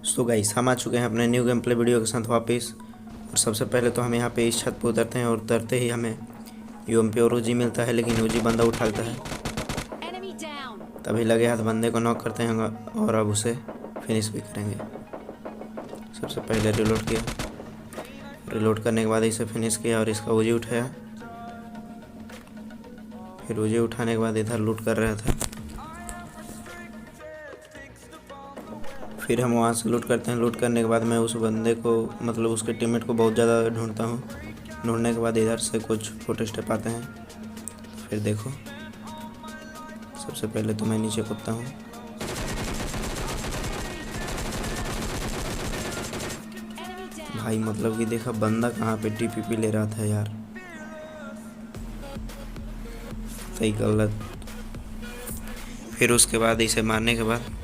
So guys हम आ चुके हैं अपने न्यू गेम प्ले वीडियो के साथ वापस। और सबसे पहले तो हम यहाँ पे इस छत पर उतरते हैं और उतरते ही हमें यूएमपी और ओजी मिलता है, लेकिन ओजी बंदा उठाता है। तभी लगे हाथ बंदे को नॉक करते हैं और अब उसे फिनिश भी करेंगे। सबसे पहले रिलोड किया, रिलोड करने के बाद इसे फिनिश किया और इसका ओजी उठाया। फिर ओजी उठाने के बाद इधर लूट कर रहा था। फिर हम वहाँ से लूट करते हैं। लूट करने के बाद मैं उस बंदे को मतलब उसके टीममेट को बहुत ज़्यादा ढूंढता हूँ। ढूंढने के बाद इधर से कुछ फोटो स्टेप आते हैं। फिर देखो, सबसे पहले तो मैं नीचे कूदता हूँ। भाई मतलब कि देखा बंदा कहाँ पे टीपीपी ले रहा था यार, सही गलत। फिर उसके बाद इसे मारने के बाद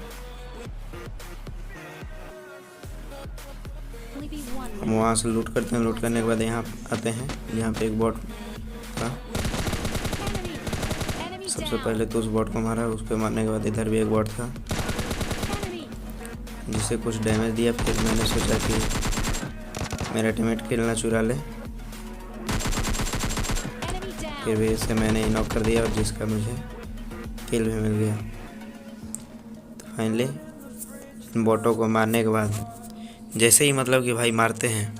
हम वहाँ से लूट करते हैं। लूट करने के बाद यहाँ आते हैं, यहाँ पे एक बॉट था। सबसे पहले तो उस बॉट को मारा, उसको मारने के बाद इधर भी एक बॉट था जिसे कुछ डैमेज दिया। फिर मैंने सोचा कि मेरा टीममेट खेलना चुरा ले, फिर भी इसे मैंने नॉक कर दिया और जिसका मुझे किल भी मिल गया। तो फाइनली इन बॉटों को मारने के बाद जैसे ही मतलब कि भाई मारते हैं,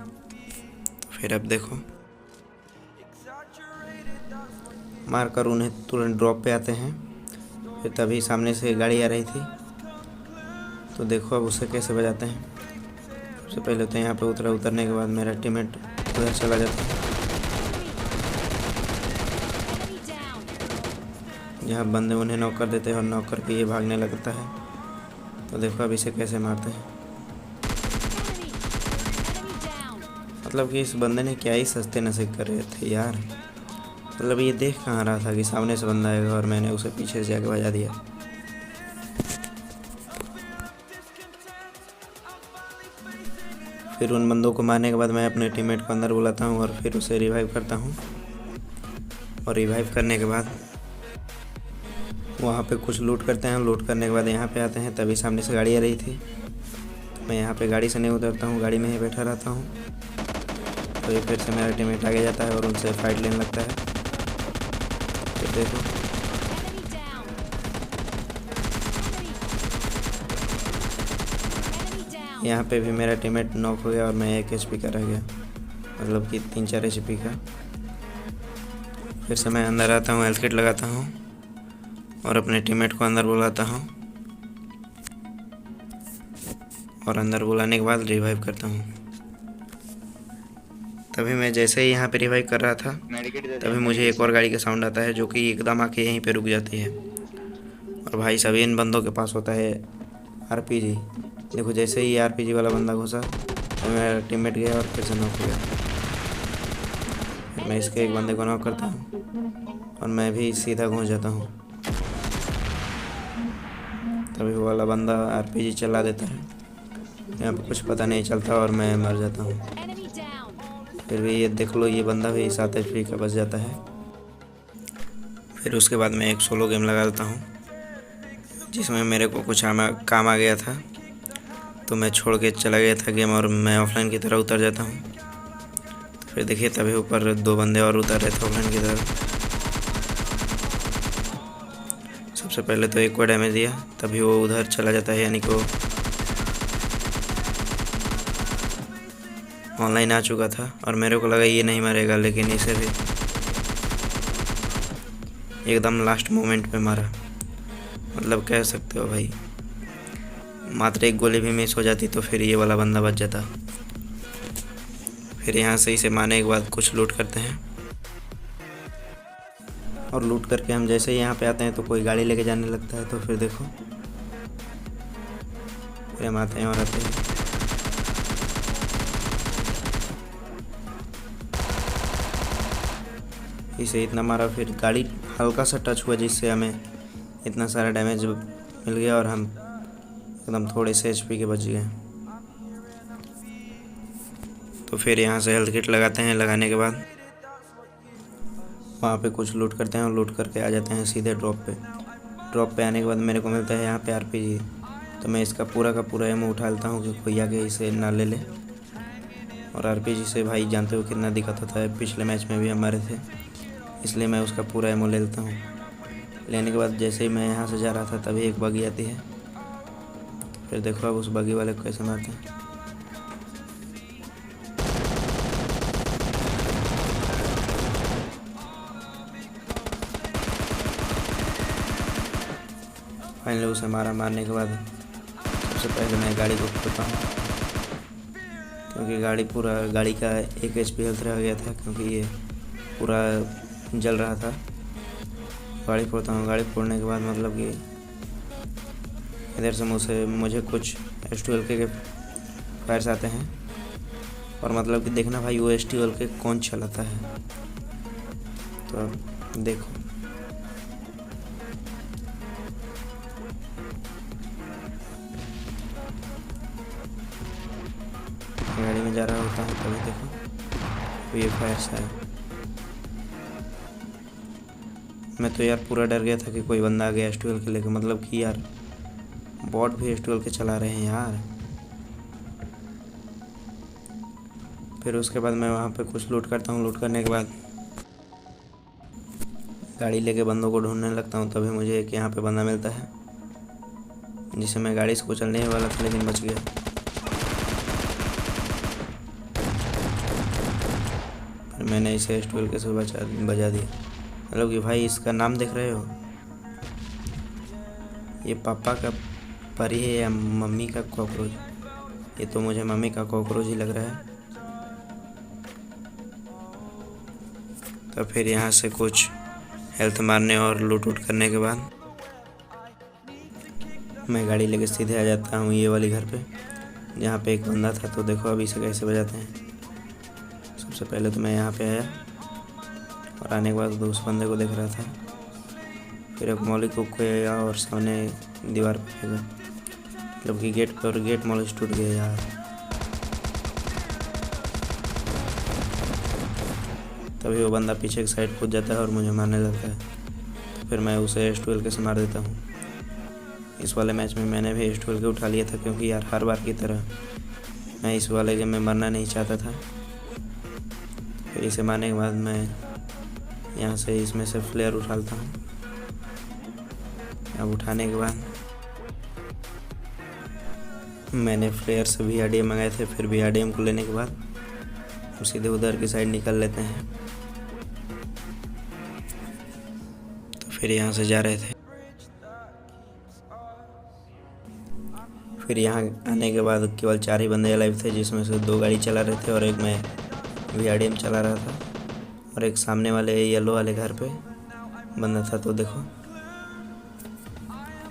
फिर अब देखो मारकर उन्हें तुरंत ड्रॉप पे आते हैं। फिर तभी सामने से गाड़ी आ रही थी, तो देखो अब उसे कैसे बजाते हैं। सबसे पहले तो यहाँ पे उतरने के बाद मेरा टीममेट उधर चला जाता है जहाँ बंदे उन्हें नॉक कर देते हैं और नॉक करके ये भागने लगता है। तो देखो अब इसे कैसे मारते हैं। मतलब कि इस बंदे ने क्या ही सस्ते नशे कर रहे थे यार। मतलब ये देख कहाँ रहा था कि सामने से बंदा आएगा और मैंने उसे पीछे से जाके बजा दिया। फिर उन बंदों को मारने के बाद मैं अपने टीममेट को अंदर बुलाता हूँ और फिर उसे रिवाइव करता हूँ। और रिवाइव करने के बाद वहाँ पे कुछ लूट करते हैं। लूट करने के बाद यहाँ पे आते हैं, तभी सामने से गाड़ी आ रही थी। तो मैं यहाँ पे गाड़ी से नहीं उतरता हूँ, गाड़ी में ही बैठा रहता हूँ। तो ये फिर से मेरा टीममेट आगे जाता है और उनसे फाइट लेने लगता है। तो देखो यहाँ पे भी मेरा टीममेट नॉक हो गया और मैं 1 HP का रह गया, मतलब कि 3-4 HP का। फिर से मैं अंदर आता हूँ, हेल्थ किट लगाता हूँ और अपने टीममेट को अंदर बुलाता हूँ। और अंदर बुलाने के बाद रिवाइव करता हूँ। तभी मैं जैसे ही यहाँ पे रिवाइव कर रहा था, तभी मुझे एक और गाड़ी का साउंड आता है जो कि एकदम आके यहीं पे रुक जाती है। और भाई सभी इन बंदों के पास होता है RPG। देखो जैसे ही RPG वाला बंदा घुसा तो मेरा टीममेट गया और फिर से नॉक हो गया। मैं इसके एक बंदे को नॉक करता हूँ और मैं भी सीधा घुस जाता हूँ। तभी वो वाला बंदा RPG चला देता है, यहाँ पे कुछ पता नहीं चलता और मैं मर जाता हूँ। फिर भी ये देख लो, ये बंदा भी 7 HP का बच जाता है। फिर उसके बाद मैं एक सोलो गेम लगा देता हूँ जिसमें मेरे को कुछ काम आ गया था, तो मैं छोड़ के चला गया था गेम और मैं ऑफलाइन की तरह उतर जाता हूँ। तो फिर देखिए तभी ऊपर 2 बंदे और उतर रहे थे ऑफलाइन की तरफ। सबसे पहले तो एक को डैमेज दिया, तभी वो उधर चला जाता है, यानी कि वो ऑनलाइन आ चुका था। और मेरे को लगा ये नहीं मरेगा, लेकिन इसे भी एकदम लास्ट मोमेंट पे मारा। मतलब कह सकते हो भाई, मात्र एक गोली भी मिस हो जाती तो फिर ये वाला बंदा बच जाता। फिर यहाँ से इसे मारने के बाद कुछ लूट करते हैं। और लूट करके हम जैसे ही यहाँ पे आते हैं तो कोई गाड़ी लेके जाने लगता है। तो फिर देखो फिर हम आते हैं और आते हैं। इसे इतना मारा, फिर गाड़ी हल्का सा टच हुआ जिससे हमें इतना सारा डैमेज मिल गया और हम एकदम थोड़े से HP के बच गए। तो फिर यहाँ से हेल्थ किट लगाते हैं। लगाने के बाद वहाँ पे कुछ लूट करते हैं और लूट करके आ जाते हैं सीधे ड्रॉप पे। ड्रॉप पे आने के बाद मेरे को मिलता है यहाँ पे RPG। तो मैं इसका पूरा का पूरा एमओ उठा लेता हूँ कि कोई आगे इसे ना ले ले। और आरपीजी से भाई जानते हो कितना दिक्कत होता है, पिछले मैच में भी हम मारे थे, इसलिए मैं उसका पूरा एमओ ले लेता हूँ। लेने के बाद जैसे ही मैं यहाँ से जा रहा था तभी एक बगी आती है। फिर देखो अब उस बगी वाले को कैसे मारते हैं। फाइनली उसे मारने के बाद सबसे पहले मैं गाड़ी को खोलता हूँ, क्योंकि गाड़ी का 1 HP हेल्थ रह गया था, क्योंकि ये पूरा जल रहा था। गाड़ी फोड़ता हूँ। गाड़ी फोड़ने के बाद मतलब कि इधर से मुझे कुछ S12 के फायर्स आते हैं। और मतलब कि देखना भाई वो S12 के कौन चलाता है, तो अब देखो। गाड़ी में जा रहा होता है तभी देखो तो ये फायर्स है। मैं तो यार पूरा डर गया था कि कोई बंदा आ गया S12 के लेकर, मतलब कि यार बॉट भी S12 के चला रहे हैं यार। फिर उसके बाद मैं वहाँ पे कुछ लूट करता हूँ। लूट करने के बाद गाड़ी लेके बंदों को ढूंढने लगता हूँ। तभी मुझे एक यहाँ पे बंदा मिलता है, जिसे मैं गाड़ी से कुचलने ही वाला था लेकिन बच गया। फिर मैंने इसे S12 के से बजा दिया। मतलब कि भाई इसका नाम देख रहे हो, ये पापा का परी है या मम्मी का कॉकरोच? ये तो मुझे मम्मी का कॉकरोच ही लग रहा है। तो फिर यहाँ से कुछ हेल्थ मारने और लूट उट करने के बाद मैं गाड़ी लेके सीधे आ जाता हूँ ये वाली घर पे, जहाँ पे एक बंदा था। तो देखो अभी इसे कैसे बजाते हैं। सबसे पहले तो मैं यहाँ पे आया और आने के बाद उस बंदे को देख रहा था। फिर एक मौलिक को आया और सामने दीवार पर फेंका, मतलब कि गेट पर गेट मॉलिक टूट गया यार। तभी वो बंदा पीछे की साइड कूद जाता है और मुझे मारने लगता है। तो फिर मैं उसे S12 के से मार देता हूँ। इस वाले मैच में मैंने भी S12 के उठा लिया था, क्योंकि यार हर बार की तरह मैं इस वाले गेम में मरना नहीं चाहता था। फिर इसे मारने के बाद मैं यहाँ से इसमें से फ्लेयर उठाता हूँ। अब उठाने के बाद मैंने फ्लेयर से VRDM मंगाए थे। फिर VRDM को लेने के बाद हम सीधे उधर की साइड निकल लेते हैं। तो फिर यहाँ से जा रहे थे। फिर यहाँ आने के बाद केवल 4 ही बंदे अलाइव थे, जिसमें से 2 गाड़ी चला रहे थे और एक मैं VRDM चला रहा था। और एक सामने वाले येलो वाले घर पे बंदा था। तो देखो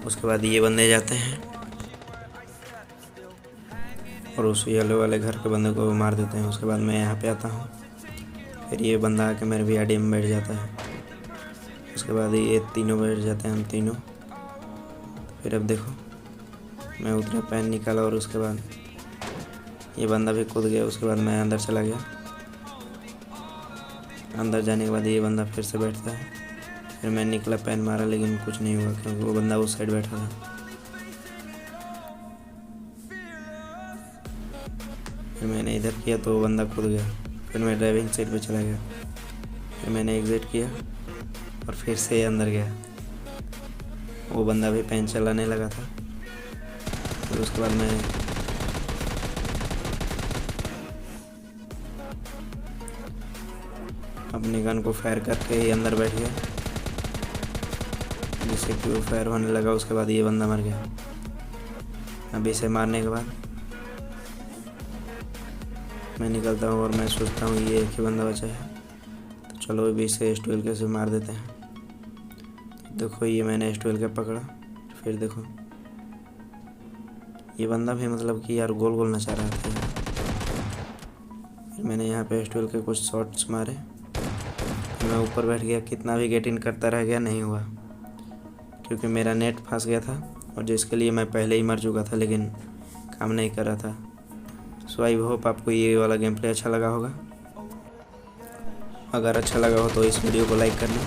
उसके बाद ये बंदे जाते हैं और उस येलो वाले घर के बंदे को मार देते हैं। उसके बाद मैं यहाँ पे आता हूँ। फिर ये बंदा आके मेरे VRDM में बैठ जाता है। उसके बाद ये तीनों बैठ जाते हैं, हम तीनों। फिर अब देखो मैं उतरा, पैन निकाला और उसके बाद ये बंदा भी कूद गया। उसके बाद मैं अंदर चला गया। अंदर जाने के बाद ये बंदा फिर से बैठता है। फिर मैं निकला, पैन मारा, लेकिन कुछ नहीं हुआ, क्योंकि वो बंदा उस साइड बैठा था। फिर मैंने इधर किया तो वो बंदा कूद गया। फिर मैं ड्राइविंग सीट पे चला गया। फिर मैंने एग्जिट किया और फिर से अंदर गया। वो बंदा भी पैन चलाने लगा था। फिर उसके बाद मैं अपनी गन को फायर करके ही अंदर बैठ गया, जिससे कि वो फायर होने लगा। उसके बाद ये बंदा मर गया। अब इसे मारने के बाद मैं निकलता हूँ और मैं सोचता हूँ ये एक ही बंदा बचा है, तो चलो अभी इसे S12 के से मार देते हैं। तो देखो ये मैंने S12 के पकड़ा। फिर देखो ये बंदा भी मतलब कि यार गोल गोल नचा रहा था। फिर मैंने यहाँ पे S12 के कुछ शॉट्स मारे। मैं ऊपर बैठ गया, कितना भी गेट इन करता रह गया, नहीं हुआ, क्योंकि मेरा नेट फंस गया था और जिसके लिए मैं पहले ही मर चुका था, लेकिन काम नहीं कर रहा था। सो आई होप आपको ये वाला गेम प्ले अच्छा लगा होगा। अगर अच्छा लगा हो तो इस वीडियो को लाइक करना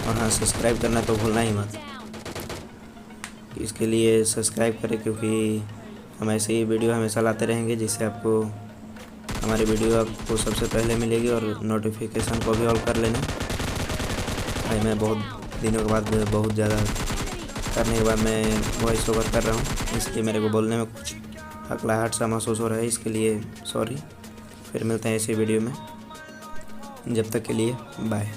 और हाँ सब्सक्राइब करना तो भूलना ही मत। इसके लिए सब्सक्राइब करें, क्योंकि हम ऐसे ही वीडियो हमेशा लाते रहेंगे, जिससे आपको हमारी वीडियो आपको सबसे पहले मिलेगी। और नोटिफिकेशन को भी ऑल कर लेना। भाई मैं बहुत दिनों के बाद, बहुत ज़्यादा करने के बाद मैं वॉइस ओवर कर रहा हूँ, इसलिए मेरे को बोलने में कुछ हकलाहट सा महसूस हो रहा है, इसके लिए सॉरी। फिर मिलते हैं ऐसी वीडियो में, जब तक के लिए बाय।